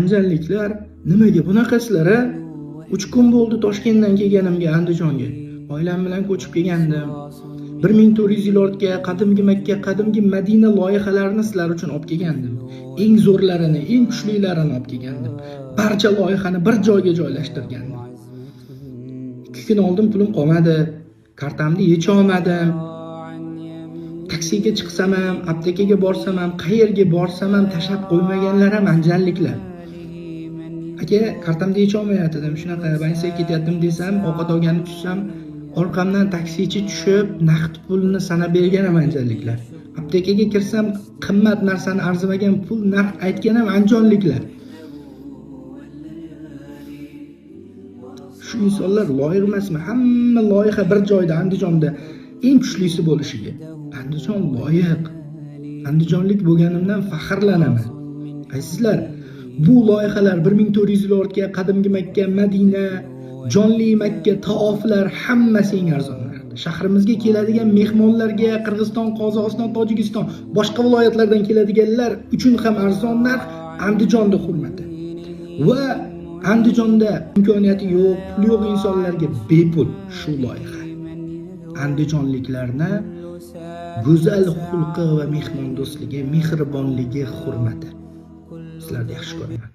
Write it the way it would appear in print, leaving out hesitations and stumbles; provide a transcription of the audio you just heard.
Andijonliklar nimaga bunaqasizlar a? 3 kun bo'ldi Toshkentdan kelganimga Andijonga. Oilam bilan ko'chib kelgandim. 1400 yil ortga qadimgi Makka, qadimgi Madina loyihalarini sizlar uchun olib kelgandim. Eng zo'rlarini, eng kuchlilarini olib kelgandim. Barcha loyihani bir joyga joylashtirgandim. 2 kun oldin pulim qolmadi. Kartamni yecha olmadim. Taksiga chiqsam ham, aptekaga borsam ham, qayerga borsam ham tashab qo'ymaganlar ham andijonliklar. Aka, kartamni yecha olmayaptim. Shunaqa bansiga ketyaptim desam, ovqat olgani tushsam, orqamdan taksichi tushib, naqd pulni sanab bergan ham andijonliklar. Aptekaga kirsam, qimmat narsani arzimagan pul narx aytgan ham andijonliklar. Shu insonlar loyiq emasmi? Hamma loyiha bir joyda Andijonda eng kuchlisi bo'lishiga. Andijon loyiq. Andijonlik bo'lganimdan faxrlanaman. Aysizlar, bu loyihalar 1400 yil ortga qadimgi Makka, Madina, jonli Makka taoflar hammasi eng arzon narxda. Shahrimizga keladigan mehmonlarga Qirg'iziston, Qozog'iston, Tojikiston, boshqa viloyatlardan keladiganlar uchun ham arzon narx Andijonda hurmati. Va Andijonda imkoniyati yo'q, puli yo'q insonlarga bepul shu loyiha. Andijonliklarni go'zal xulqi va mehmondo'stligi, mehribonligi hurmati. Sizlarni yaxshi ko'raman.